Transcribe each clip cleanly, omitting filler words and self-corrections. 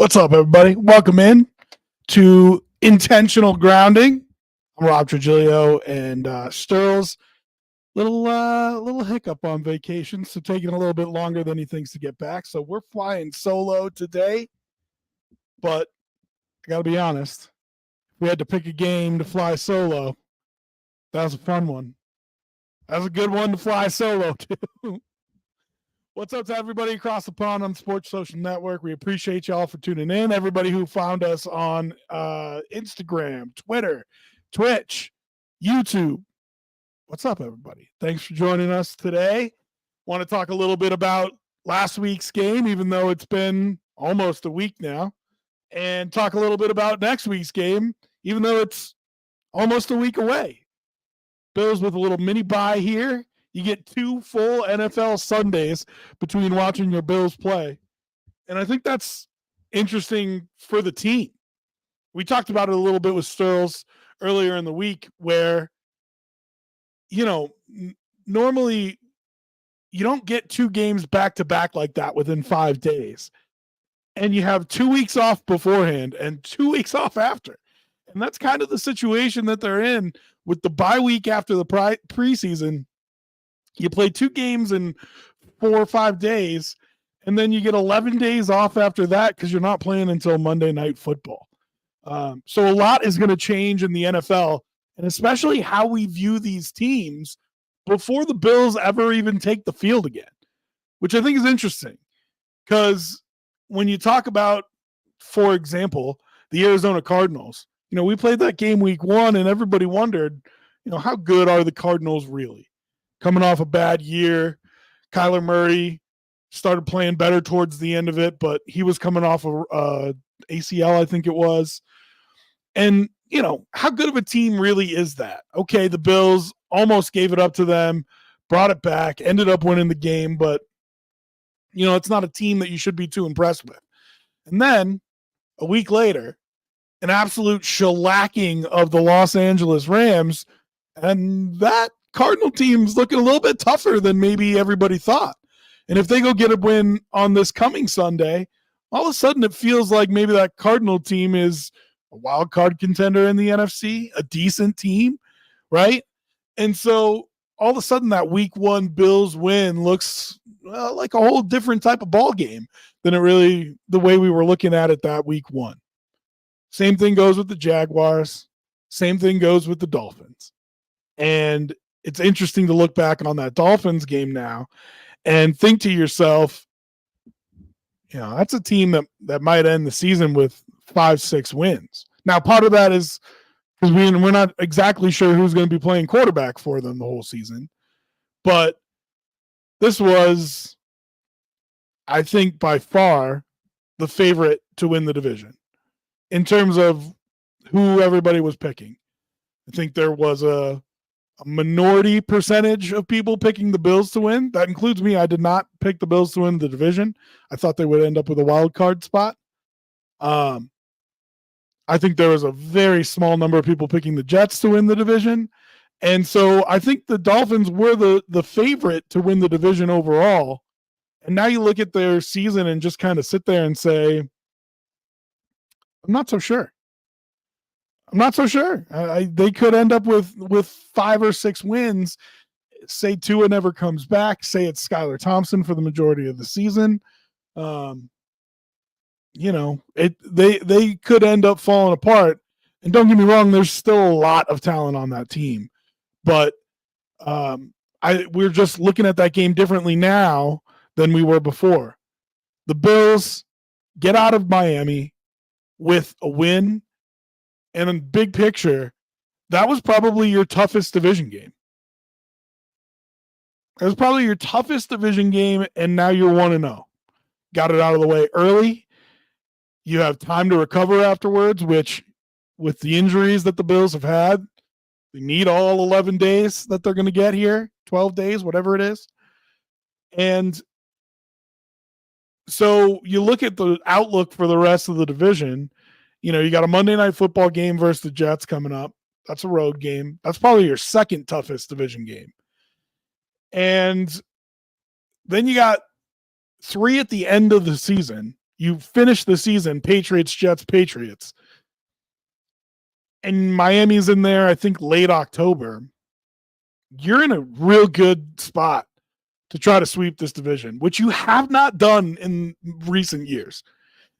What's up, everybody? Welcome in to Intentional Grounding. I'm Rob Trigilio and Sturls. Little hiccup on vacation, so taking a little bit longer than he thinks to get back. So we're flying solo today, but I got to be honest. We had to pick a game to fly solo. That was a fun one. That was a good one to fly solo too. What's up to everybody across the pond on the Sports Social Network? We appreciate y'all for tuning in. Everybody who found us on Instagram, Twitter, Twitch, YouTube. What's up, everybody? Thanks for joining us today. Want to talk a little bit about last week's game, even though it's been almost a week now, and talk a little bit about next week's game, even though it's almost a week away. Bills with a little mini bye here. You get 2 full NFL Sundays between watching your Bills play. And I think that's interesting for the team. We talked about it a little bit with Sturls earlier in the week where, normally you don't get 2 games back-to-back like that within 5 days. And you have 2 weeks off beforehand and 2 weeks off after. And that's kind of the situation that they're in with the bye week after the preseason. You play 2 games in 4 or 5 days, and then you get 11 days off after that because you're not playing until Monday Night Football. So a lot is going to change in the NFL, and especially how we view these teams before the Bills ever even take the field again, which I think is interesting because when you talk about, for example, the Arizona Cardinals, we played that game week 1, and everybody wondered, how good are the Cardinals really? Coming off a bad year, Kyler Murray started playing better towards the end of it, but he was coming off of ACL, I think it was. And, how good of a team really is that? Okay, the Bills almost gave it up to them, brought it back, ended up winning the game, but, it's not a team that you should be too impressed with. And then a week later, an absolute shellacking of the Los Angeles Rams, and that Cardinal team's looking a little bit tougher than maybe everybody thought. And if they go get a win on this coming Sunday, all of a sudden it feels like maybe that Cardinal team is a wild card contender in the NFC, a decent team, right? And so all of a sudden that week 1 Bills win looks like a whole different type of ball game than the way we were looking at it that week 1. Same thing goes with the Jaguars. Same thing goes with the Dolphins. And it's interesting to look back on that Dolphins game now and think to yourself, that's a team that might end the season with 5-6 wins. Now, part of that is because we're not exactly sure who's going to be playing quarterback for them the whole season. But this was, I think, by far the favorite to win the division in terms of who everybody was picking. I think there was a minority percentage of people picking the Bills to win. That includes me. I did not pick the Bills to win the division. I thought they would end up with a wild card spot. I think there was a very small number of people picking the Jets to win the division. And so I think the Dolphins were the favorite to win the division overall. And now you look at their season and just kind of sit there and say, I'm not so sure. They could end up with 5 or 6 wins. Say Tua never comes back. Say it's Skylar Thompson for the majority of the season. They could end up falling apart. And don't get me wrong, there's still a lot of talent on that team. But we're just looking at that game differently now than we were before. The Bills get out of Miami with a win. And in big picture, that was probably your toughest division game. It was probably your toughest division game, and now you're 1-0. Got it out of the way early. You have time to recover afterwards, which with the injuries that the Bills have had, they need all 11 days that they're going to get here, 12 days, whatever it is. And so you look at the outlook for the rest of the division. You got a Monday Night Football game versus the Jets coming up. That's a road game. That's probably your second toughest division game. And then you got 3 at the end of the season You finish the season, Patriots, Jets, Patriots. And Miami's in there, I think, late October. You're in a real good spot to try to sweep this division, which you have not done in recent years.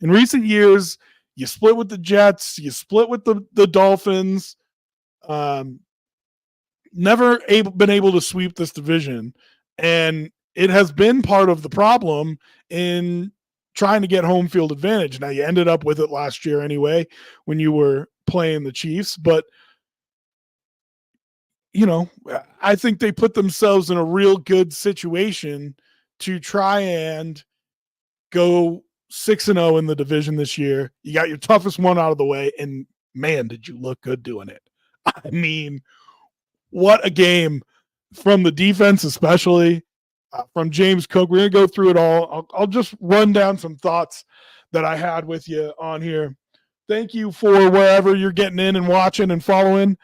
In recent years, you split with the Jets, you split with the Dolphins, never been able to sweep this division. And it has been part of the problem in trying to get home field advantage. Now, you ended up with it last year anyway when you were playing the Chiefs, but I think they put themselves in a real good situation to try and go 6-0 in the division this year. You got your toughest one out of the way, and man, did you look good doing it. I mean, what a game from the defense, especially from James Cook. We're going to go through it all. I'll just run down some thoughts that I had with you on here. Thank you for wherever you're getting in and watching and following.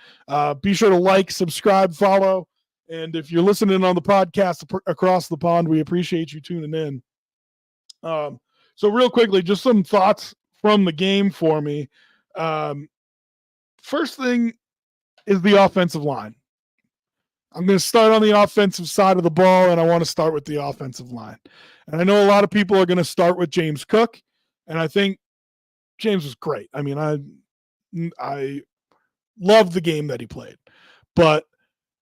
Be sure to like, subscribe, follow. And if you're listening on the podcast across the pond, we appreciate you tuning in. So real quickly, just some thoughts from the game for me. First thing is the offensive line. I'm going to start on the offensive side of the ball, and I want to start with the offensive line. And I know a lot of people are going to start with James Cook, and I think James was great. I mean, I loved the game that he played. But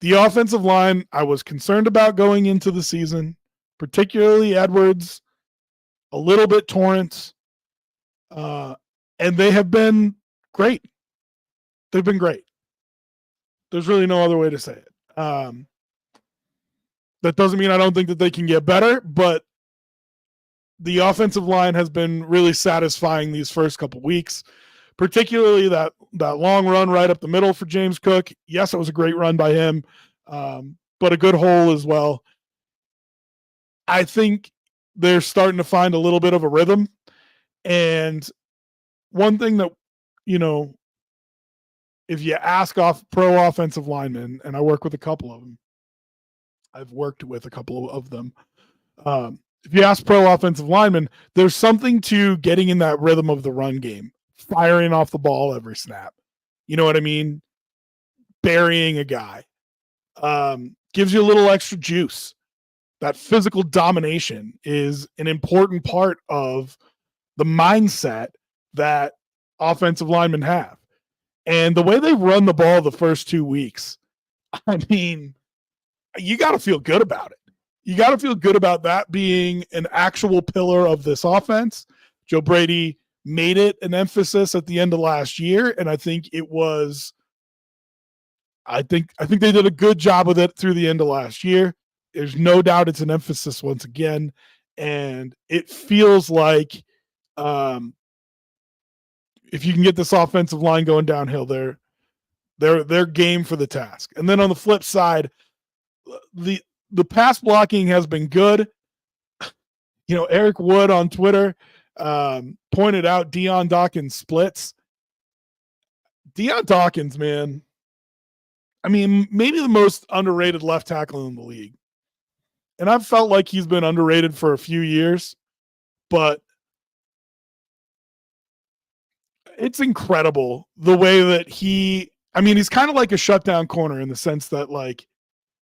the offensive line, I was concerned about going into the season, particularly Edwards, a little bit Torrance, and they have been great. They've been great. There's really no other way to say it. That doesn't mean I don't think that they can get better, but the offensive line has been really satisfying these first couple weeks, particularly that long run right up the middle for James Cook. Yes, it was a great run by him, but a good hole as well. I think they're starting to find a little bit of a rhythm. And one thing that, if you ask off pro offensive linemen, and I work with a couple of them, I've worked with a couple of them. If you ask pro offensive linemen, there's something to getting in that rhythm of the run game, firing off the ball every snap. You know what I mean? Burying a guy. Gives you a little extra juice. That physical domination is an important part of the mindset that offensive linemen have. And the way they run the ball the first 2 weeks, I mean, you got to feel good about it. You got to feel good about that being an actual pillar of this offense. Joe Brady made it an emphasis at the end of last year, and I think it was I think they did a good job with it through the end of last year. There's no doubt it's an emphasis once again, and it feels like if you can get this offensive line going downhill, they're game for the task. And then on the flip side, the pass blocking has been good. Eric Wood on Twitter pointed out Deion Dawkins splits. Deion Dawkins, man, I mean, maybe the most underrated left tackle in the league. And I've felt like he's been underrated for a few years, but it's incredible the way that he's kind of like a shutdown corner in the sense that, like,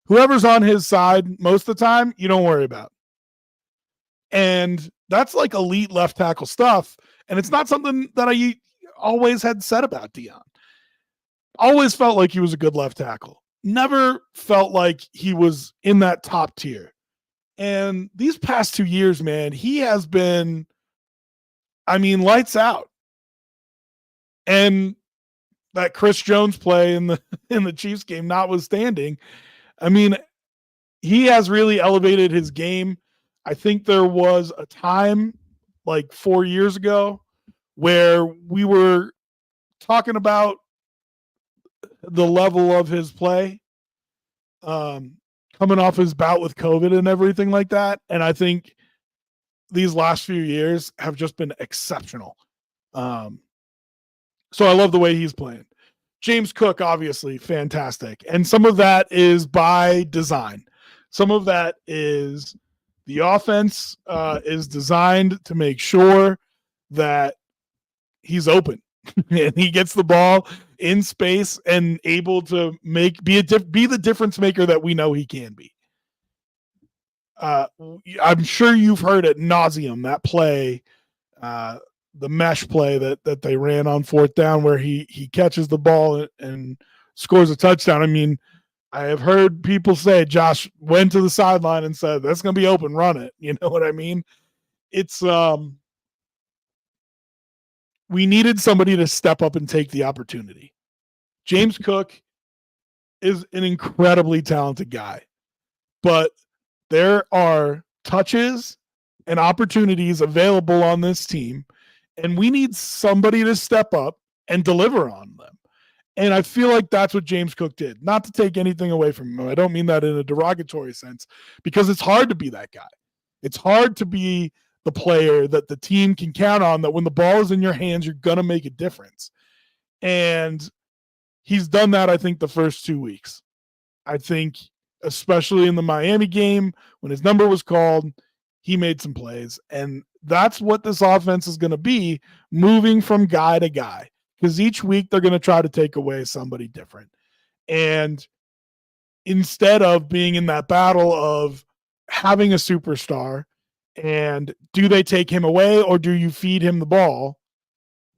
whoever's on his side most of the time, you don't worry about. And that's like elite left tackle stuff. And it's not something that I always had said about Deion. Always felt like he was a good left tackle. Never felt like he was in that top tier. And these past 2 years, man, he has been, lights out. And that Chris Jones play in the Chiefs game notwithstanding, he has really elevated his game. I think there was a time like 4 years ago where we were talking about the level of his play coming off his bout with COVID and everything like that. And I think these last few years have just been exceptional. So I love the way he's playing. James Cook, obviously, fantastic. And some of that is by design. Some of that is the offense is designed to make sure that he's open and he gets the ball in space and able to be the difference maker that we know he can be. I'm sure you've heard at nauseum that play, the mesh play that they ran on fourth down where he catches the ball and scores a touchdown. I mean, I have heard people say Josh went to the sideline and said, that's going to be open, run it. You know what I mean? It's we needed somebody to step up and take the opportunity. James Cook is an incredibly talented guy, but there are touches and opportunities available on this team, and we need somebody to step up and deliver on them. And I feel like that's what James Cook did. Not to take anything away from him. I don't mean that in a derogatory sense, because it's hard to be that guy. It's hard to be the player that the team can count on, that when the ball is in your hands, you're going to make a difference. And he's done that, I think, the first 2 weeks. I think, especially in the Miami game, when his number was called, he made some plays. And that's what this offense is going to be, moving from guy to guy. Because each week they're going to try to take away somebody different. And instead of being in that battle of having a superstar and do they take him away or do you feed him the ball,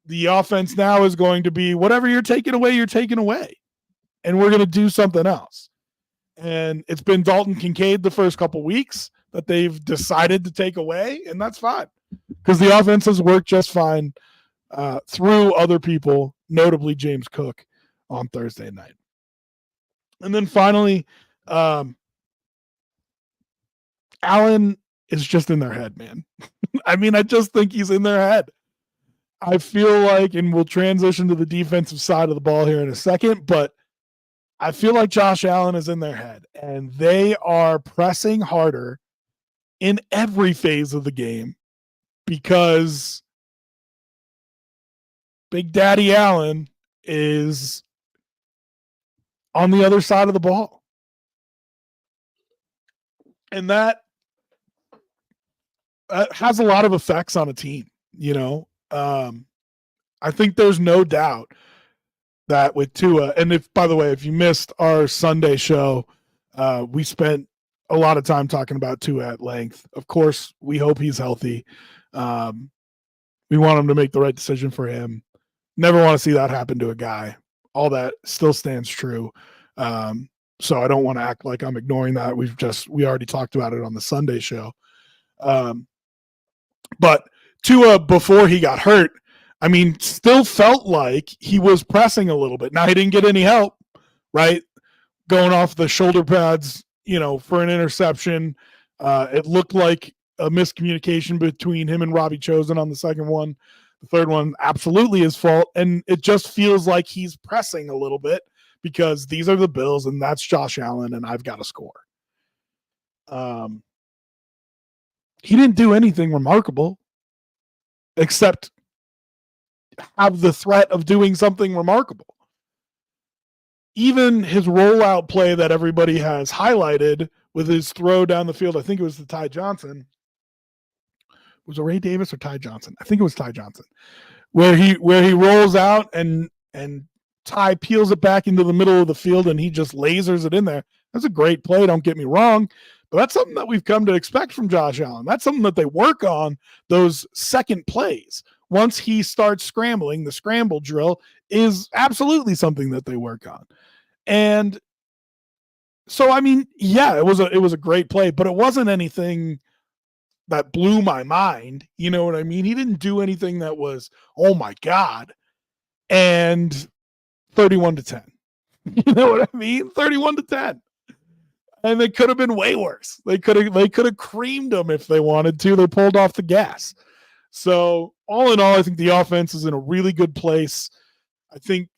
the offense now is going to be whatever you're taking away, you're taking away. And we're going to do something else. And it's been Dalton Kincaid the first couple weeks that they've decided to take away, and that's fine. Because the offense has worked just fine through other people, notably James Cook, on Thursday night. And then finally, Allen is just in their head, man. I mean, I just think he's in their head. I feel like, and we'll transition to the defensive side of the ball here in a second, but I feel like Josh Allen is in their head, and they are pressing harder in every phase of the game because Big Daddy Allen is on the other side of the ball. And that has a lot of effects on a team, you know. I think there's no doubt that with Tua, and if, by the way, if you missed our Sunday show, we spent a lot of time talking about Tua at length. Of course, we hope he's healthy. We want him to make the right decision for him. Never want to see that happen to a guy. All that still stands true. So I don't want to act like I'm ignoring that. We already talked about it on the Sunday show. But Tua, before he got hurt, I mean, still felt like he was pressing a little bit. Now, he didn't get any help, right? Going off the shoulder pads, you know, for an interception. It looked like a miscommunication between him and Robbie Chosen on the second one. The third one, absolutely his fault. And it just feels like he's pressing a little bit because these are the Bills and that's Josh Allen and I've got to score. He didn't do anything remarkable except have the threat of doing something remarkable. Even his rollout play that everybody has highlighted with his throw down the field, I think it was to Ty Johnson. Was it Ray Davis or Ty Johnson? I think it was Ty Johnson, where he rolls out and Ty peels it back into the middle of the field and he just lasers it in there. That's a great play, don't get me wrong, but that's something that we've come to expect from Josh Allen. That's something that they work on, those second plays. Once he starts scrambling, the scramble drill is absolutely something that they work on. And so, I mean, yeah, it was a great play, but it wasn't anything that blew my mind. You know what I mean? He didn't do anything that was, oh my God. And 31-10. You know what I mean? 31-10. And they could have been way worse. They could have creamed them if they wanted to. They pulled off the gas. So all in all, I think the offense is in a really good place. I think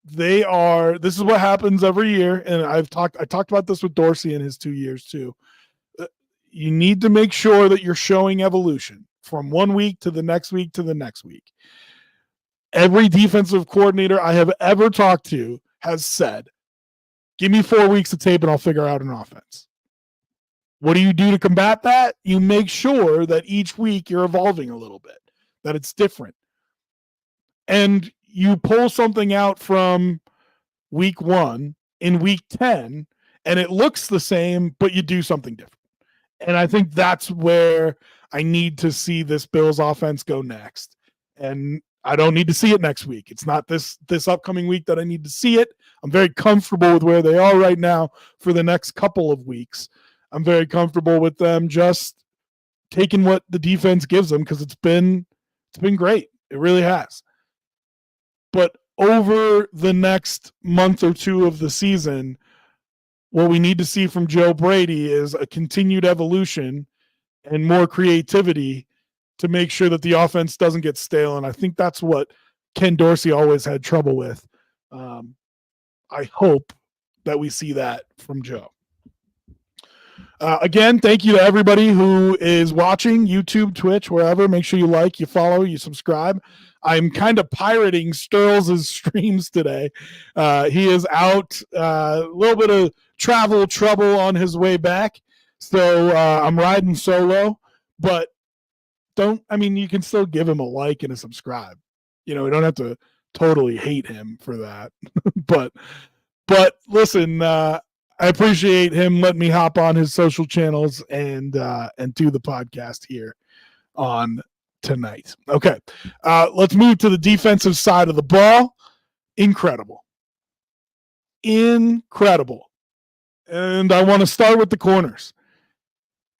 this is what happens every year. And I talked about this with Dorsey in his 2 years too. You need to make sure that you're showing evolution from 1 week to the next week to the next week. Every defensive coordinator I have ever talked to has said, give me 4 weeks of tape and I'll figure out an offense. What do you do to combat that? You make sure that each week you're evolving a little bit. that it's different. And you pull something out from week 1 in week 10 and it looks the same, but you do something different. And I think that's where I need to see this Bills offense go next. And I don't need to see it next week. It's not this upcoming week that I need to see it. I'm very comfortable with where they are right now for the next couple of weeks. I'm very comfortable with them just taking what the defense gives them because it's been great. It really has. But over the next month or two of the season, what we need to see from Joe Brady is a continued evolution and more creativity to make sure that the offense doesn't get stale. And I think that's what Ken Dorsey always had trouble with. I hope that we see that from Joe. Again, thank you to everybody who is watching YouTube, Twitch, wherever. Make sure you like, you follow, you subscribe. I'm kind of pirating Sterls' streams today. He is out, a little bit of travel trouble on his way back. So I'm riding solo, but you can still give him a like and a subscribe. We don't have to totally hate him for that. but listen, I appreciate him letting me hop on his social channels and do the podcast here on tonight. Okay, let's move to the defensive side of the ball. Incredible. And I want to start with the corners.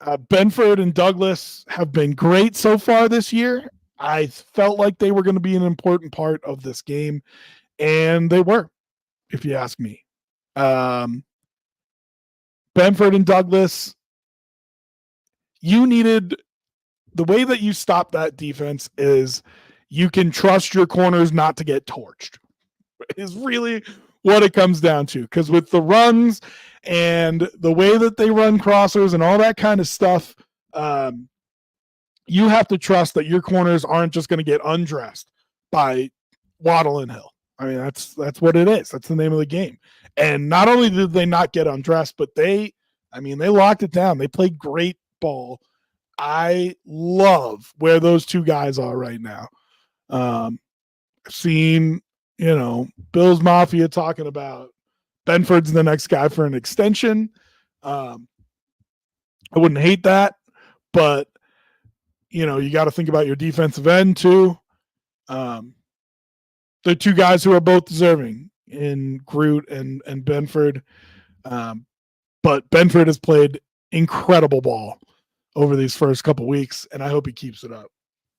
Benford and Douglas have been great so far this year. I felt like they were going to be an important part of this game, and they were, if you ask me. Benford and Douglas, the way that you stop that defense is you can trust your corners not to get torched. Is really what it comes down to. Because with the runs and the way that they run crossers and all that kind of stuff, you have to trust that your corners aren't just going to get undressed by Waddle and Hill. That's what it is. That's the name of the game. And not only did they not get undressed, but they locked it down. They played great ball. I love where those two guys are right now. I've seen, Bills Mafia talking about Benford's the next guy for an extension. I wouldn't hate that, but you got to think about your defensive end too. The two guys who are both deserving in Groot and Benford. But Benford has played incredible ball over these first couple weeks, and I hope he keeps it up.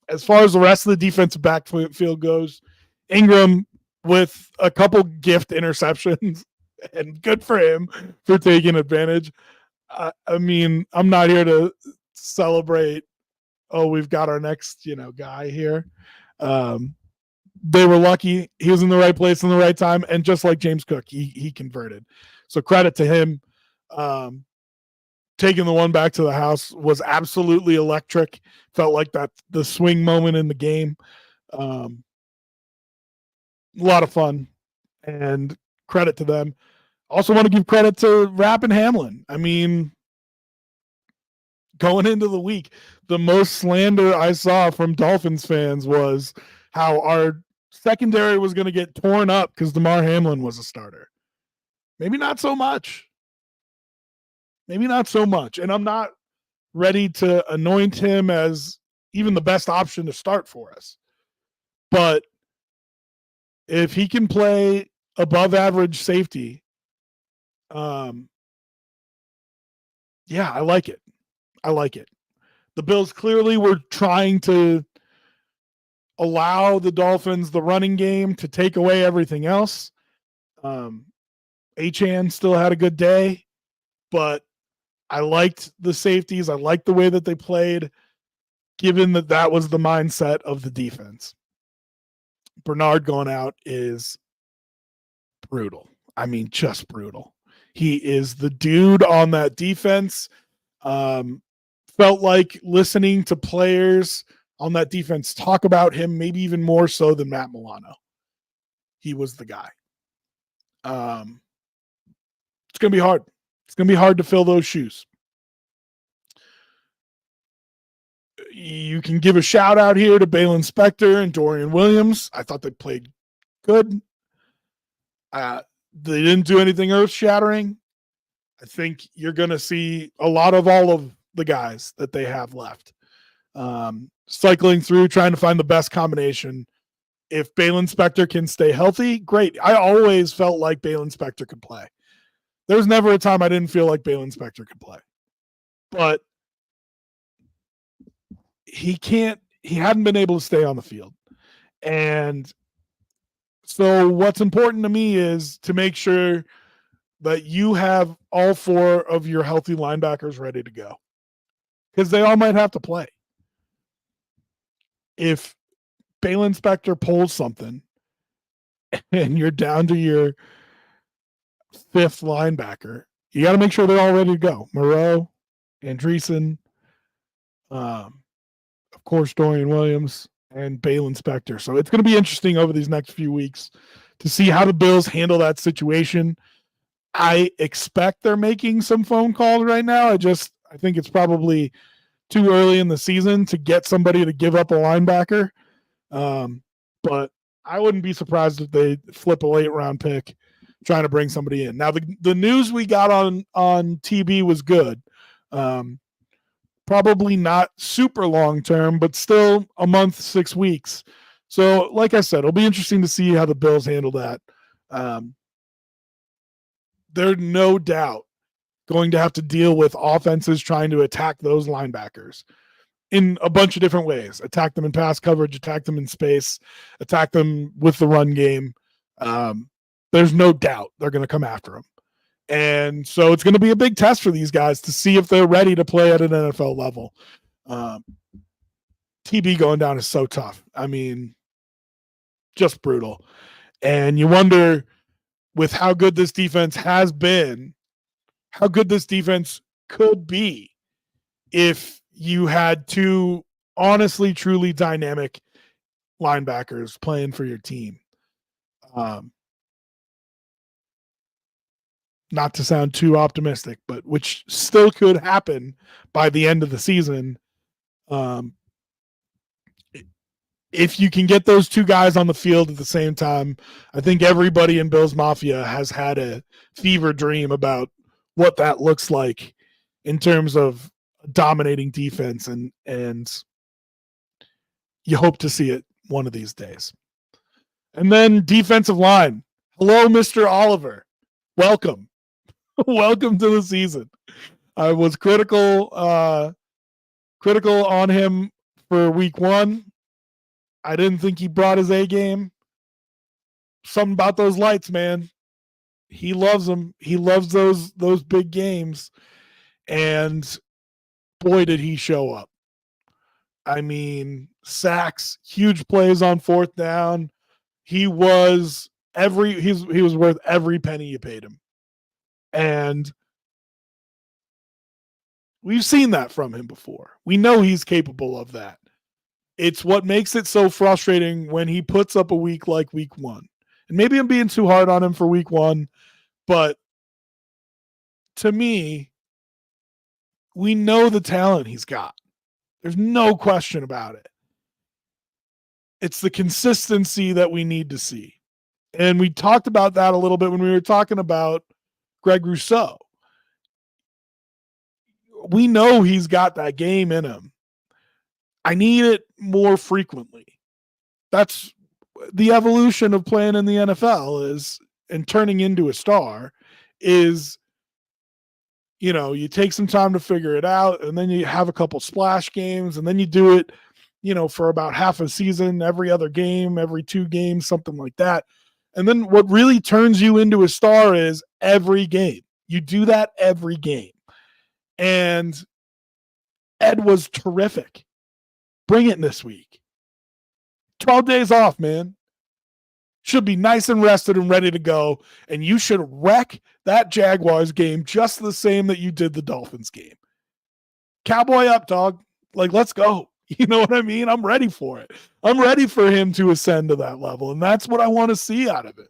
As far as the rest of the defensive backfield goes, Ingram with a couple gift interceptions, and good for him for taking advantage. I'm not here to celebrate, we've got our next, guy here. They were lucky. He was in the right place in the right time, and just like James Cook, he converted. So credit to him. Taking the one back to the house was absolutely electric. Felt like the swing moment in the game. A lot of fun, and credit to them. Also want to give credit to Rapp and Hamlin. Going into the week, the most slander I saw from Dolphins fans was how our secondary was going to get torn up because Damar Hamlin was a starter. Maybe not so much. And I'm not ready to anoint him as even the best option to start for us. But if he can play above average safety, I like it. The Bills clearly were trying to allow the Dolphins the running game to take away everything else. Achane still had a good day, but I liked the safeties. I liked the way that they played, given that was the mindset of the defense. Bernard going out is brutal. Just brutal. He is the dude on that defense. Felt like listening to players on that defense talk about him, maybe even more so than Matt Milano. He was the guy. It's going to be hard. It's going to be hard to fill those shoes. You can give a shout out here to Balin Spector and Dorian Williams. I thought they played good. They didn't do anything earth shattering. I think you're going to see a lot of all of the guys that they have left. Cycling through, trying to find the best combination. If Balin Spector can stay healthy, great. I always felt like Balin Spector could play. There's never a time I didn't feel like Balin Spector could play. But he hadn't been able to stay on the field. And so what's important to me is to make sure that you have all 4 of your healthy linebackers ready to go. Because they all might have to play. If Balin Spector pulls something and you're down to your 5th linebacker, you got to make sure they're all ready to go. Moreau, Andreessen, of course, Dorian Williams, and Balin Spector. So it's going to be interesting over these next few weeks to see how the Bills handle that situation. I expect they're making some phone calls right now. I think it's probably too early in the season to get somebody to give up a linebacker. But I wouldn't be surprised if they flip a late round pick trying to bring somebody in. Now, the news we got on TB was good. Probably not super long term, but still a month, 6 weeks. So, like I said, it'll be interesting to see how the Bills handle that. They're no doubt going to have to deal with offenses trying to attack those linebackers in a bunch of different ways. Attack them in pass coverage, attack them in space, attack them with the run game. There's no doubt they're going to come after them. And so it's going to be a big test for these guys to see if they're ready to play at an NFL level. TB going down is so tough. I mean, just brutal. And you wonder, with how good this defense has been, how good this defense could be if you had 2 honestly, truly dynamic linebackers playing for your team. Not to sound too optimistic, but which still could happen by the end of the season. If you can get those 2 guys on the field at the same time, I think everybody in Bills Mafia has had a fever dream about what that looks like in terms of dominating defense, and you hope to see it one of these days. And then defensive line. Hello, Mr. Oliver. Welcome. Welcome to the season. I was critical on him for week 1. I didn't think he brought his A game. Something about those lights, man. He loves them. He loves those big games. And boy, did he show up. I mean, sacks, huge plays on 4th down. He was worth every penny you paid him. And we've seen that from him before. We know he's capable of that. It's what makes it so frustrating when he puts up a week like week 1. And maybe I'm being too hard on him for week 1, but to me, we know the talent he's got. There's no question about it. It's the consistency that we need to see. And we talked about that a little bit when we were talking about Greg Rousseau. We know he's got that game in him. I need it more frequently. That's the evolution of playing in the NFL and turning into a star is, you take some time to figure it out, and then you have a couple splash games, and then you do it, for about half a season, every other game, every 2 games, something like that. And then what really turns you into a star is every game. You do that every game. And Ed was terrific. Bring it this week. 12 days off, man. Should be nice and rested and ready to go. And you should wreck that Jaguars game just the same that you did the Dolphins game. Cowboy up, dog. Like, let's go. You know what I mean? I'm ready for it. I'm ready for him to ascend to that level. And that's what I want to see out of him.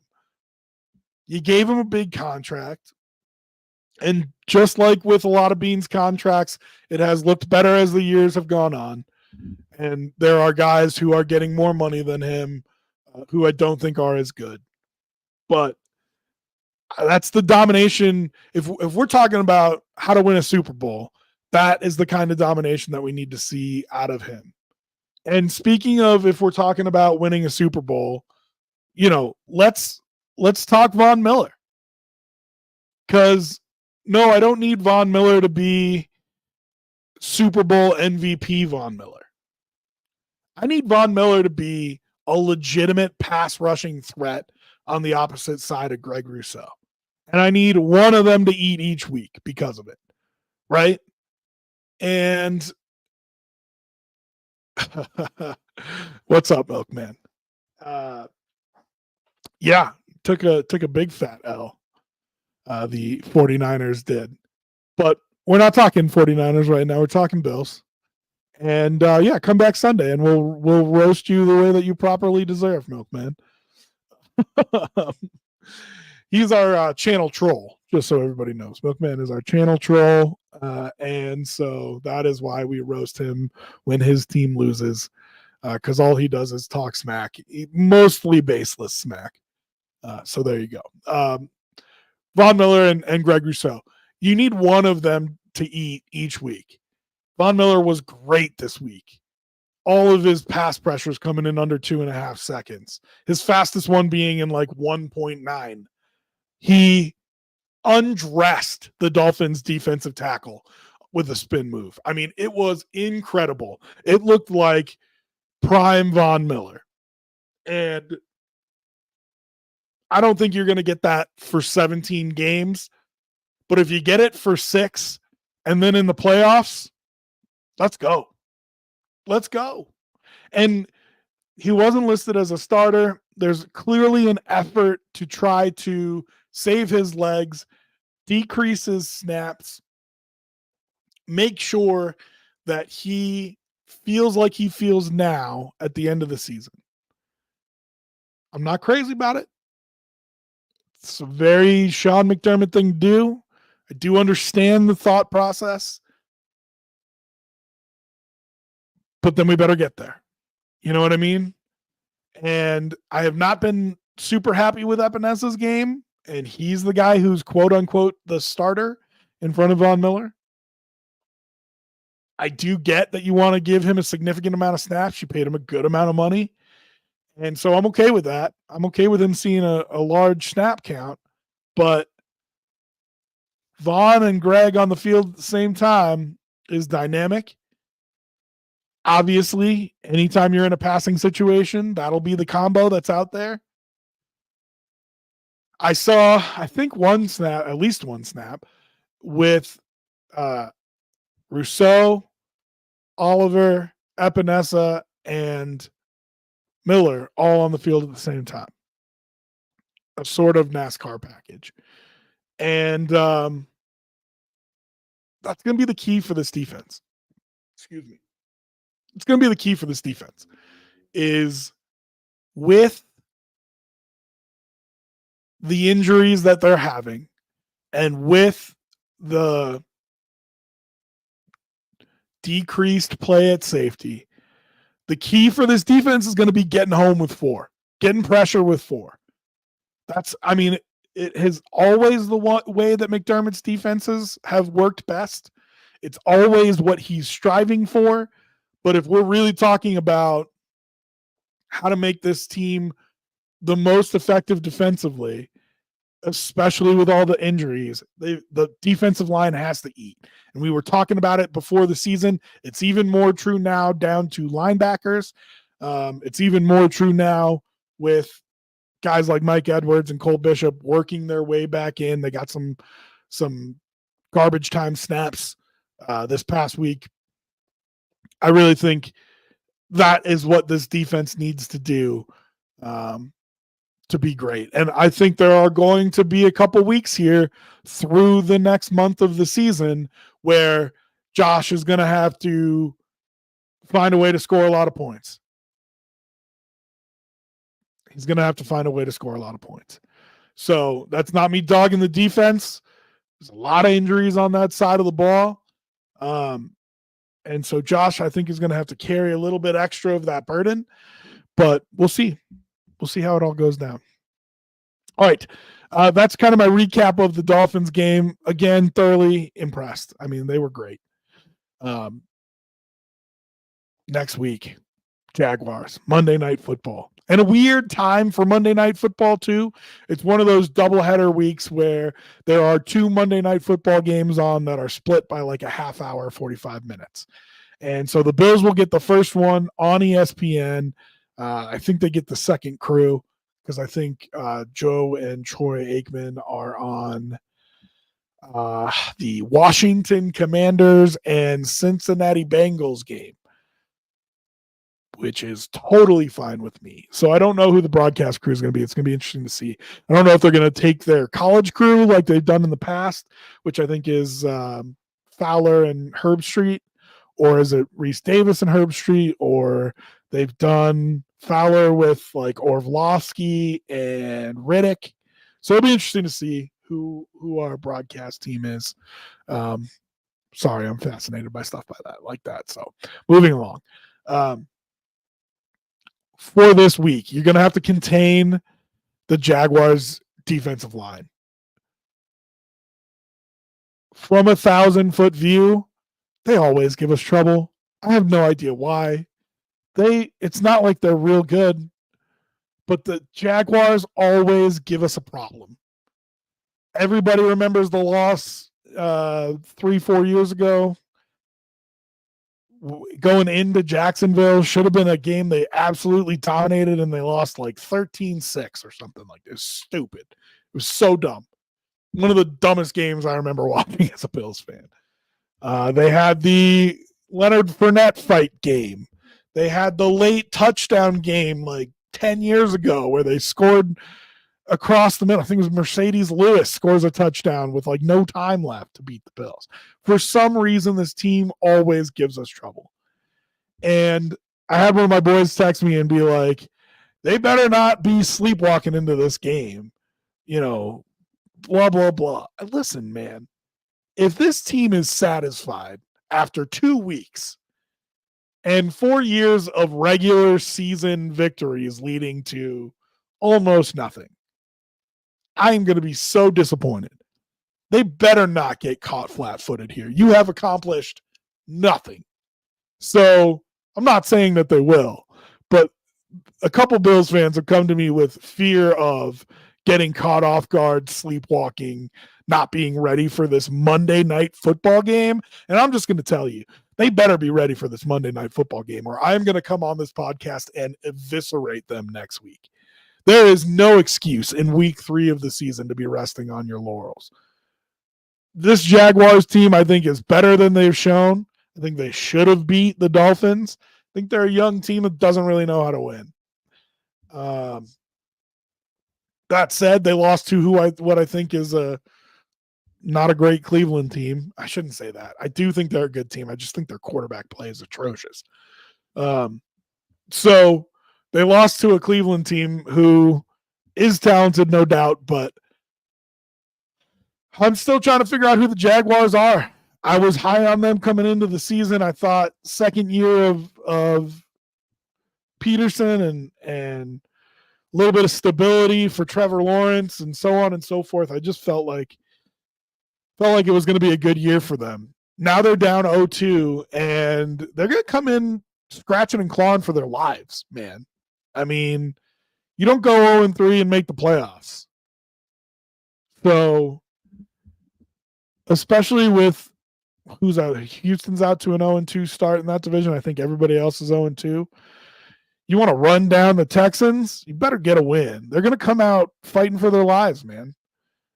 You gave him a big contract. And just like with a lot of Beans contracts, it has looked better as the years have gone on. And there are guys who are getting more money than him who I don't think are as good. But that's the domination. If we're talking about how to win a Super Bowl, that is the kind of domination that we need to see out of him. And speaking of, if we're talking about winning a Super Bowl, let's talk Von Miller. Because no, I don't need Von Miller to be Super Bowl MVP Von Miller. I need Von Miller to be a legitimate pass rushing threat on the opposite side of Greg Rousseau. And I need one of them to eat each week because of it. Right? And what's up, Milkman? Yeah, took a big fat L. The 49ers did. But we're not talking 49ers right now. We're talking Bills. And yeah, come back Sunday and we'll roast you the way that you properly deserve, Milkman. He's our channel troll, just so everybody knows. Milkman is our channel troll. And so that is why we roast him when his team loses. Because all he does is talk smack, mostly baseless smack. So there you go. Von Miller and Greg Rousseau. You need one of them to eat each week. Von Miller was great this week. All of his pass pressures coming in under 2.5 seconds. His fastest one being in like 1.9. He undressed the Dolphins defensive tackle with a spin move. I mean, it was incredible. It looked like prime Von Miller. And I don't think you're going to get that for 17 games. But if you get it for 6 and then in the playoffs, let's go. Let's go. And he wasn't listed as a starter. There's clearly an effort to try to save his legs, decrease his snaps, make sure that he feels like he feels now at the end of the season. I'm not crazy about it. It's a very Sean McDermott thing to do. I do understand the thought process. But then we better get there. You know what I mean? And I have not been super happy with Epenesa's game. And he's the guy who's quote unquote the starter in front of Von Miller. I do get that you want to give him a significant amount of snaps. You paid him a good amount of money. And so I'm okay with that. I'm okay with him seeing a large snap count. But Von and Greg on the field at the same time is dynamic. Obviously, anytime you're in a passing situation, that'll be the combo that's out there. I saw, I think at least one snap with Rousseau, Oliver, Epenesa, and Miller all on the field at the same time. A sort of NASCAR package. And that's going to be the key for this defense. Excuse me. It's going to be the key for this defense is with the injuries that they're having and with the decreased play at safety, the key for this defense is going to be getting home with 4, getting pressure with 4. It has always the way that McDermott's defenses have worked best. It's always what he's striving for. But if we're really talking about how to make this team the most effective defensively, especially with all the injuries, the defensive line has to eat. And we were talking about it before the season. It's even more true now down to linebackers. It's even more true now with guys like Mike Edwards and Cole Bishop working their way back in. They got some garbage time snaps this past week. I really think that is what this defense needs to do to be great. And I think there are going to be a couple weeks here through the next month of the season where Josh is going to have to find a way to score a lot of points. He's going to have to find a way to score a lot of points. So that's not me dogging the defense. There's a lot of injuries on that side of the ball. And so Josh, I think, is going to have to carry a little bit extra of that burden, but we'll see. We'll see how it all goes down. All right. That's kind of my recap of the Dolphins game. Again, thoroughly impressed. I mean, they were great. Next week, Jaguars, Monday Night Football. And a weird time for Monday Night Football, too. It's one of those doubleheader weeks where there are 2 Monday Night Football games on that are split by like a half hour, 45 minutes. And so the Bills will get the first one on ESPN. I think they get the second crew because I think Joe and Troy Aikman are on the Washington Commanders and Cincinnati Bengals game, which is totally fine with me. So I don't know who the broadcast crew is going to be. It's going to be interesting to see. I don't know if they're going to take their college crew like they've done in the past, which I think is Fowler and Herb Street, or is it Reese Davis and Herb Street, or they've done Fowler with like Orlovsky and Riddick. So it'll be interesting to see who our broadcast team is. Sorry, I'm fascinated by stuff like that. So moving along. For this week, you're going to have to contain the Jaguars' defensive line. From a 1,000-foot view, they always give us trouble. I have no idea why. It's not like they're real good, but the Jaguars always give us a problem. Everybody remembers the loss 3-4 years ago. Going into Jacksonville, should have been a game they absolutely dominated, and they lost like 13-6 or something like this. Stupid. It was so dumb. One of the dumbest games I remember watching as a Bills fan. They had the Leonard Fournette fight game. They had the late touchdown game like 10 years ago where they scored across the middle. I think it was Mercedes Lewis scores a touchdown with like no time left to beat the Bills. For some reason, this team always gives us trouble. And I had one of my boys text me and be like, they better not be sleepwalking into this game. Blah, blah, blah. Listen, man, if this team is satisfied after 2 weeks and 4 years of regular season victories leading to almost nothing, I'm going to be so disappointed. They better not get caught flat-footed here. You have accomplished nothing. So I'm not saying that they will, but a couple Bills fans have come to me with fear of getting caught off guard, sleepwalking, not being ready for this Monday Night Football game. And I'm just going to tell you, they better be ready for this Monday Night Football game, or I'm going to come on this podcast and eviscerate them next week. There is no excuse in week 3 of the season to be resting on your laurels. This Jaguars team, I think, is better than they've shown. I think they should have beat the Dolphins. I think they're a young team that doesn't really know how to win. That said, they lost to what I think is not a great Cleveland team. I shouldn't say that. I do think they're a good team. I just think their quarterback play is atrocious. So they lost to a Cleveland team who is talented, no doubt, but I'm still trying to figure out who the Jaguars are. I was high on them coming into the season. I thought second year of Peterson and a little bit of stability for Trevor Lawrence and so on and so forth. I just felt like it was going to be a good year for them. Now they're down 0-2, and they're going to come in scratching and clawing for their lives, man. I mean, you don't go 0-3 and make the playoffs. So, especially with who's out, Houston's out to an 0-2 start in that division. I think everybody else is 0-2. You want to run down the Texans? You better get a win. They're going to come out fighting for their lives, man.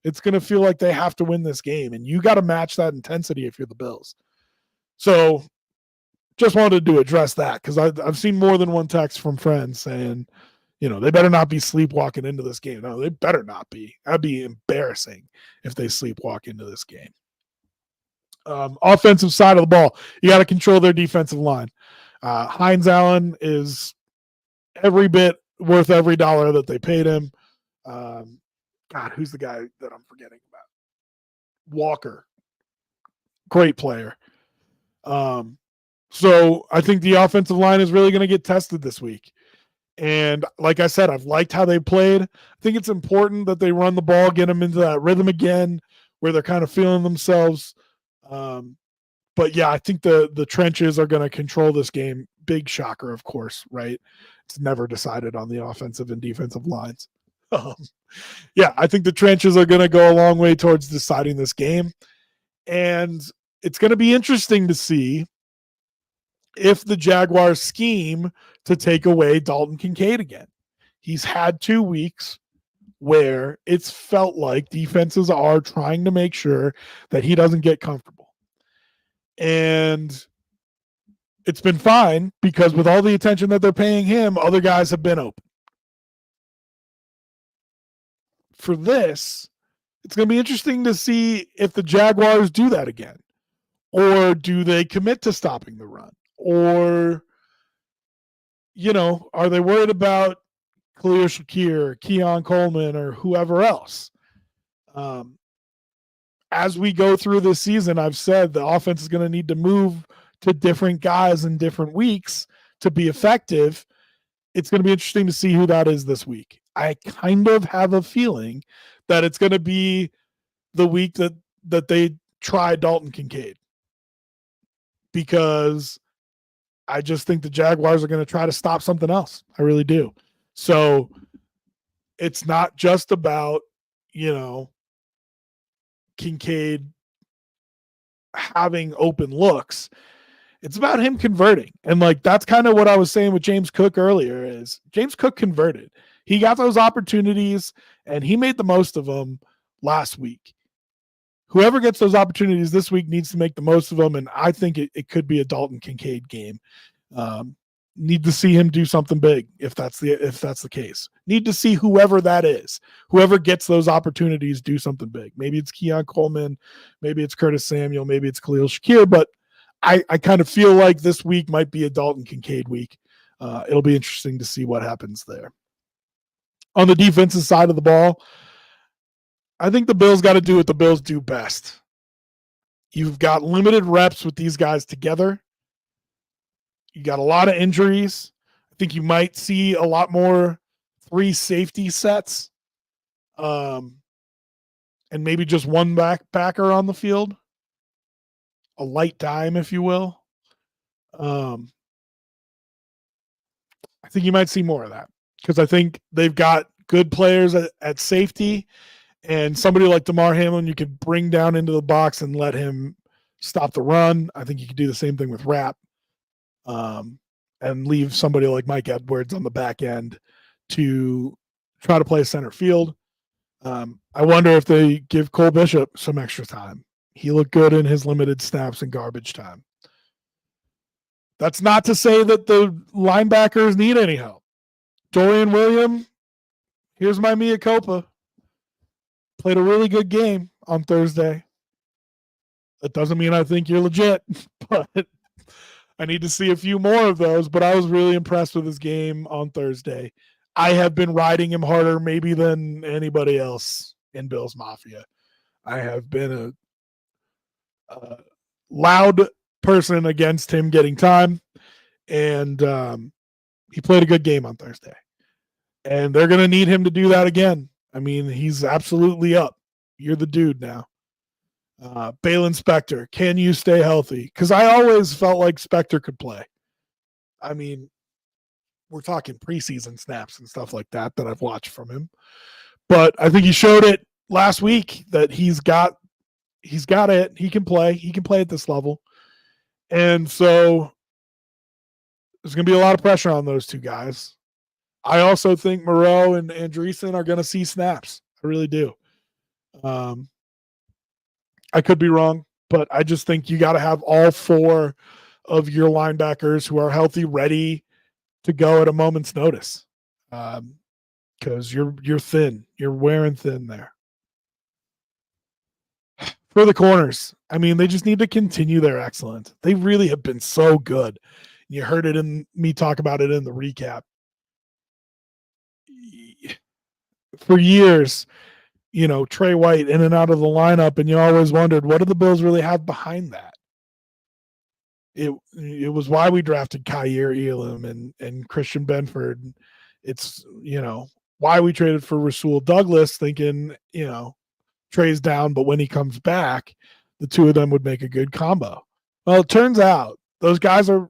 It's going to feel like they have to win this game, and you got to match that intensity if you're the Bills. So just wanted to address that because I've seen more than one text from friends saying, they better not be sleepwalking into this game. No, they better not be. That'd be embarrassing if they sleepwalk into this game. Offensive side of the ball, you got to control their defensive line. Hines Allen is every bit worth every dollar that they paid him. God, who's the guy that I'm forgetting about? Walker. Great player. So I think the offensive line is really going to get tested this week. And like I said, I've liked how they played. I think it's important that they run the ball, get them into that rhythm again where they're kind of feeling themselves. But yeah, I think the trenches are going to control this game. Big shocker, of course, right? It's never decided on the offensive and defensive lines. Yeah, I think the trenches are going to go a long way towards deciding this game. And it's going to be interesting to see if the Jaguars scheme to take away Dalton Kincaid again. He's had 2 weeks where it's felt like defenses are trying to make sure that he doesn't get comfortable. And it's been fine because with all the attention that they're paying him, other guys have been open. For this, it's going to be interesting to see if the Jaguars do that again. Or do they commit to stopping the run? Or, are they worried about Khalil Shakir, Keon Coleman, or whoever else? As we go through this season, I've said the offense is going to need to move to different guys in different weeks to be effective. It's going to be interesting to see who that is this week. I kind of have a feeling that it's going to be the week that they try Dalton Kincaid, because I just think the Jaguars are going to try to stop something else. I really do. So it's not just about, Kincaid having open looks. It's about him converting. And that's kind of what I was saying with James Cook earlier is James Cook converted. He got those opportunities and he made the most of them last week. Whoever gets those opportunities this week needs to make the most of them. And I think it could be a Dalton Kincaid game. Need to see him do something big if that's the case. Need to see whoever that is, whoever gets those opportunities, do something big. Maybe it's Keon Coleman, maybe it's Curtis Samuel, maybe it's Khalil Shakir, but I kind of feel like this week might be a Dalton Kincaid week. It'll be interesting to see what happens there. On the defensive side of the ball, I think the Bills got to do what the Bills do best. You've got limited reps with these guys together. You got a lot of injuries. I think you might see a lot more 3 safety sets, and maybe just one backer on the field, a light dime, if you will. I think you might see more of that because I think they've got good players at safety, and somebody like Damar Hamlin you could bring down into the box and let him stop the run. I think you could do the same thing with Rapp. And leave somebody like Mike Edwards on the back end to try to play center field. I wonder if they give Cole Bishop some extra time. He looked good in his limited snaps and garbage time. That's not to say that the linebackers need any help. Dorian Williams, here's my mea culpa. Played a really good game on Thursday. That doesn't mean I think you're legit, but I need to see a few more of those, but I was really impressed with his game on Thursday. I have been riding him harder maybe than anybody else in Bills Mafia. I have been a loud person against him getting time, and he played a good game on Thursday. And they're going to need him to do that again. I mean, he's absolutely up. You're the dude now. Balin Spector, can you stay healthy? Because I always felt like Spector could play. I mean, we're talking preseason snaps and stuff like that I've watched from him. But I think he showed it last week that he's got it. He can play. He can play at this level. And so there's going to be a lot of pressure on those two guys. I also think Moreau and Andreessen are going to see snaps. I really do. I could be wrong, but I just think you got to have all 4 of your linebackers who are healthy, ready to go at a moment's notice. Because you're thin. You're wearing thin there. For the corners, I mean, they just need to continue their excellence. They really have been so good. You heard it in me talk about it in the recap. For years, Trey White in and out of the lineup, and you always wondered, what do the Bills really have behind that? It was why we drafted Kyer Elam and Christian Benford. It's, why we traded for Rasul Douglas, thinking, Trey's down, but when he comes back, the two of them would make a good combo. Well, it turns out those guys are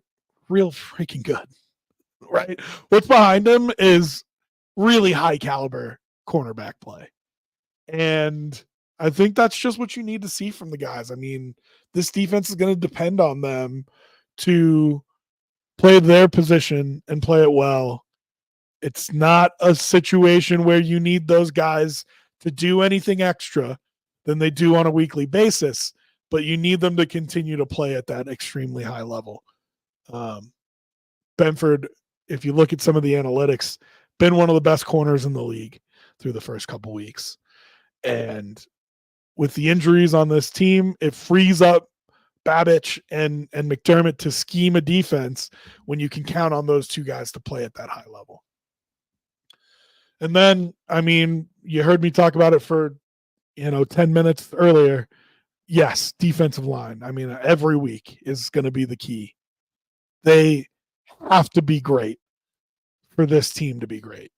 real freaking good, right? What's behind them is really high caliber cornerback play. And I think that's just what you need to see from the guys. I mean, this defense is going to depend on them to play their position and play it well. It's not a situation where you need those guys to do anything extra than they do on a weekly basis, but you need them to continue to play at that extremely high level. Benford, if you look at some of the analytics, been one of the best corners in the league through the first couple weeks. And with the injuries on this team, it frees up Babich and McDermott to scheme a defense when you can count on those two guys to play at that high level. And then, I mean, you heard me talk about it for, 10 minutes earlier. Yes, defensive line. I mean, every week is going to be the key. They have to be great for this team to be great.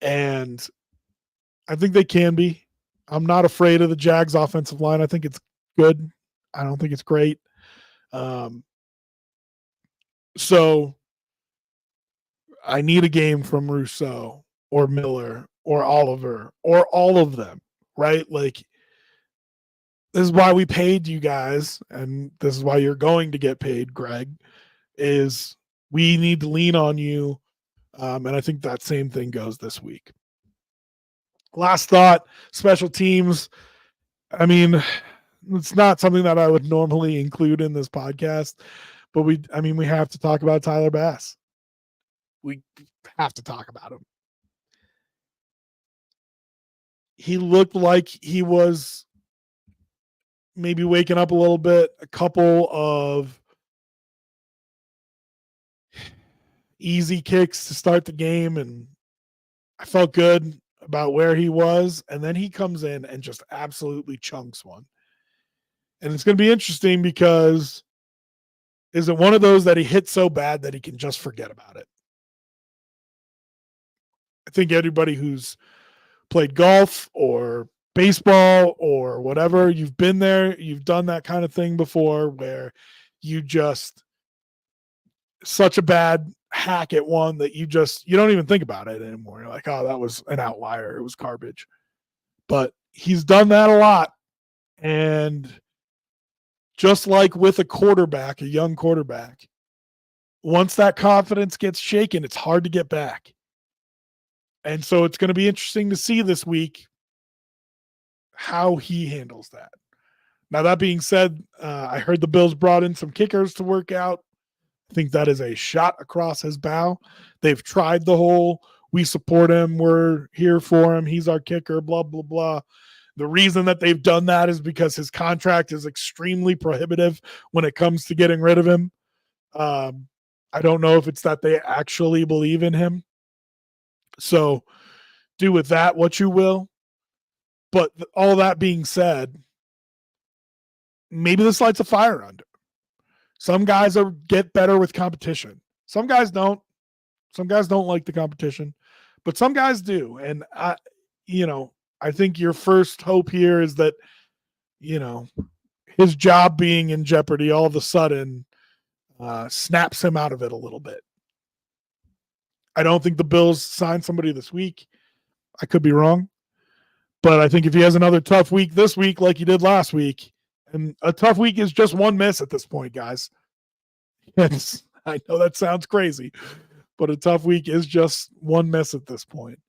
And I think they can be. I'm not afraid of the Jags offensive line. I think it's good. I don't think it's great. So I need a game from Rousseau or Miller or Oliver or all of them, right? Like, this is why we paid you guys, and this is why you're going to get paid, Greg, is we need to lean on you. And I think that same thing goes this week. Last thought, special teams. I mean, it's not something that I would normally include in this podcast, but we have to talk about Tyler Bass. We have to talk about him. He looked like he was maybe waking up a little bit, a couple of easy kicks to start the game, and I felt good about where he was. And then he comes in and just absolutely chunks one. And it's going to be interesting because is it one of those that he hit so bad that he can just forget about it? I think everybody who's played golf or baseball or whatever, you've been there, you've done that kind of thing before where you just such a bad hack at one that you don't even think about it anymore. You're like, oh, that was an outlier. It was garbage. But he's done that a lot. And just like with a quarterback, a young quarterback, once that confidence gets shaken, it's hard to get back. And so it's going to be interesting to see this week how he handles that. Now, that being said, I heard the Bills brought in some kickers to work out. I think that is a shot across his bow. They've tried the whole, we support him, we're here for him, he's our kicker, blah, blah, blah. The reason that they've done that is because his contract is extremely prohibitive when it comes to getting rid of him. I don't know if it's that they actually believe in him. So do with that what you will. But all that being said, maybe this lights a fire under. Some guys get better with competition. Some guys don't. Some guys don't like the competition, but some guys do. And I think your first hope here is that, his job being in jeopardy all of a sudden snaps him out of it a little bit. I don't think the Bills sign somebody this week. I could be wrong. But I think if he has another tough week this week like he did last week, and a tough week is just one miss at this point, guys. I know that sounds crazy, but a tough week is just one miss at this point.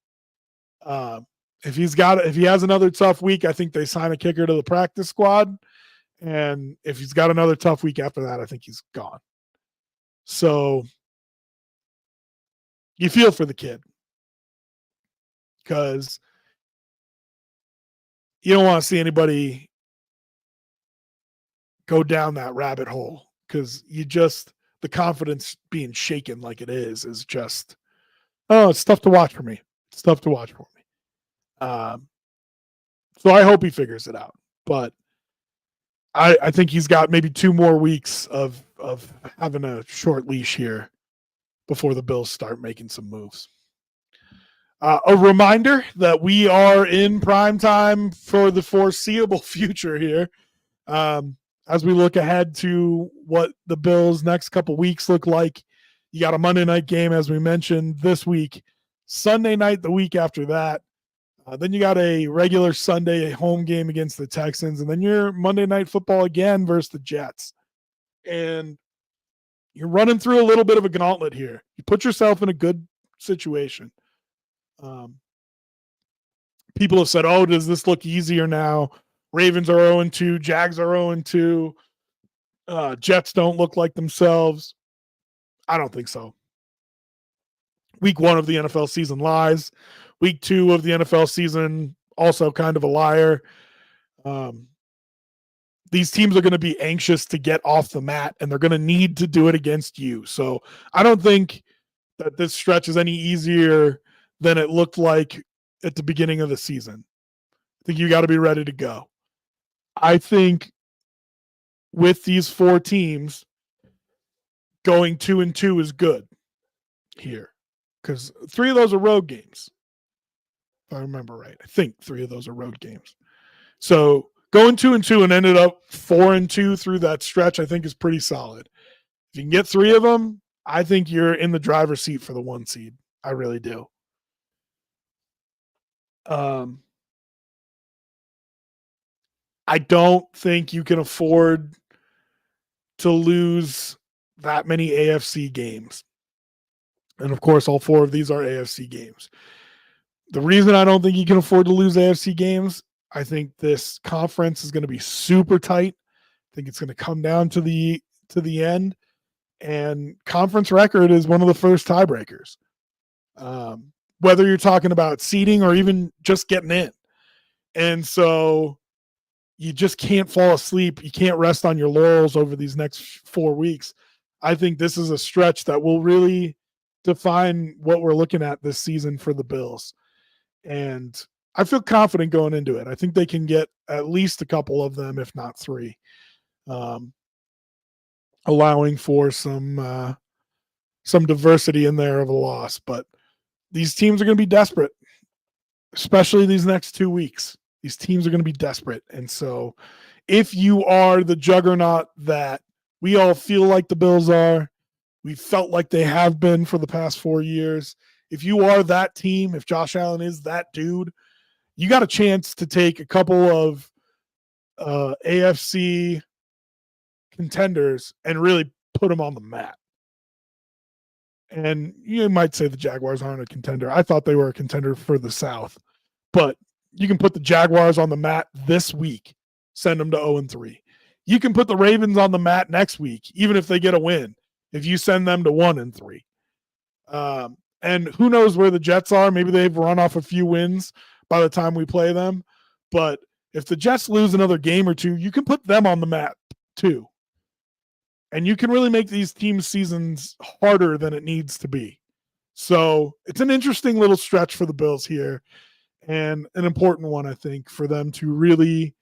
If he has another tough week, I think they sign a kicker to the practice squad. And if he's got another tough week after that, I think he's gone. So you feel for the kid because you don't want to see anybody go down that rabbit hole because the confidence being shaken like it is just, it's tough to watch for me. It's tough to watch for me. So I hope he figures it out. But I think he's got maybe 2 more weeks of having a short leash here before the Bills start making some moves. A reminder that we are in prime time for the foreseeable future here. As we look ahead to what the Bills' next couple weeks look like, you got a Monday night game, as we mentioned, this week, Sunday night the week after that. Then you got a regular Sunday home game against the Texans, and then your Monday night football again versus the Jets. And you're running through a little bit of a gauntlet here. You put yourself in a good situation. People have said, oh, does this look easier now? Ravens are 0-2, Jags are 0-2, Jets don't look like themselves. I don't think so. Week 1 of the NFL season lies. Week 2 of the NFL season, also kind of a liar. These teams are going to be anxious to get off the mat, and they're going to need to do it against you. So I don't think that this stretch is any easier than it looked like at the beginning of the season. I think you got to be ready to go. I think with these 4 teams, going 2-2 is good here because 3 of those are road games. If I remember right, I think 3 of those are road games. So going 2-2 and ended up 4-2 through that stretch, I think is pretty solid. If you can get 3 of them, I think you're in the driver's seat for the 1 seed. I really do. I don't think you can afford to lose that many AFC games. And of course, all 4 of these are AFC games. The reason I don't think you can afford to lose AFC games, I think this conference is going to be super tight. I think it's going to come down to the end. And conference record is one of the first tiebreakers. Whether you're talking about seeding or even just getting in. And so you just can't fall asleep. You can't rest on your laurels over these next 4 weeks. I think this is a stretch that will really define what we're looking at this season for the Bills. And I feel confident going into it. I think they can get at least a couple of them, if not 3, allowing for some diversity in there of a loss. But these teams are going to be desperate, especially these next 2 weeks. These teams are going to be desperate. And so if you are the juggernaut that we all feel like the Bills are, we felt like they have been for the past 4 years, if you are that team, if Josh Allen is that dude, you got a chance to take a couple of AFC contenders and really put them on the mat. And you might say the Jaguars aren't a contender. I thought they were a contender for the South. But you can put the Jaguars on the mat this week, send them to 0-3. You can put the Ravens on the mat next week, even if they get a win, if you send them to 1-3. And who knows where the Jets are? Maybe they've run off a few wins by the time we play them. But if the Jets lose another game or 2, you can put them on the mat too. And you can really make these teams' seasons harder than it needs to be. So it's an interesting little stretch for the Bills here, and an important one, I think, for them to really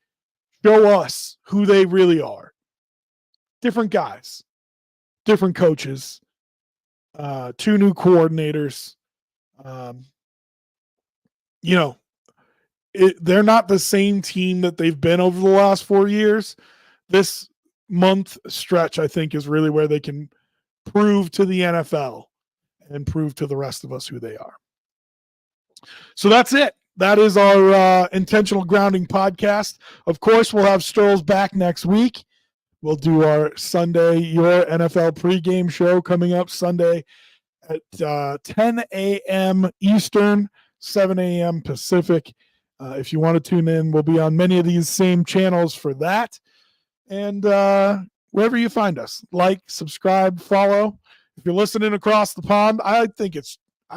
show us who they really are. Different guys, different coaches, 2 new coordinators. They're not the same team that they've been over the last 4 years. This month stretch, I think, is really where they can prove to the NFL and prove to the rest of us who they are. So that's it. That is our intentional grounding podcast. Of course, we'll have Strohls back next week. We'll do our Sunday, your NFL pregame show coming up Sunday at 10 a.m. Eastern, 7 a.m. Pacific. If you want to tune in, we'll be on many of these same channels for that. And wherever you find us, like, subscribe, follow. If you're listening across the pond, I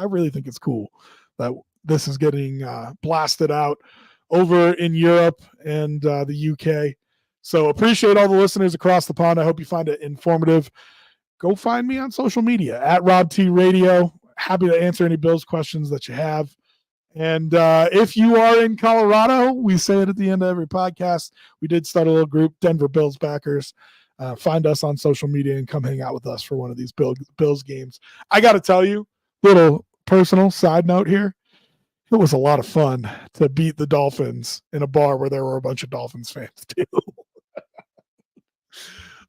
really think it's cool that this is getting blasted out over in Europe and the UK. So appreciate all the listeners across the pond. I hope you find it informative. Go find me on social media at Rob T Radio. Happy to answer any Bills questions that you have. And if you are in Colorado, we say it at the end of every podcast. We did start a little group, Denver Bills backers. Find us on social media and come hang out with us for one of these Bills games. I got to tell you, little personal side note here. It was a lot of fun to beat the Dolphins in a bar where there were a bunch of Dolphins fans too.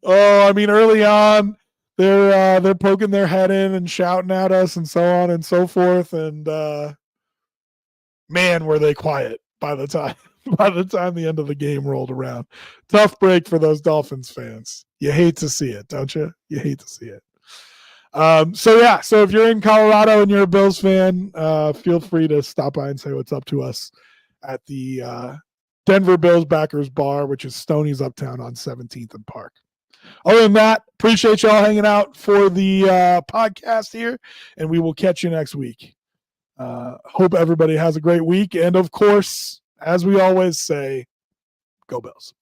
Oh, I mean, early on, they're poking their head in and shouting at us and so on and so forth. And man, were they quiet by the time the end of the game rolled around. Tough break for those Dolphins fans. You hate to see it, don't you? You hate to see it. So if you're in Colorado and you're a Bills fan, feel free to stop by and say what's up to us at the Denver Bills Backers Bar, which is Stoney's Uptown on 17th and Park. Other than that, appreciate y'all hanging out for the podcast here, and we will catch you next week. Hope everybody has a great week. And, of course, as we always say, go Bills.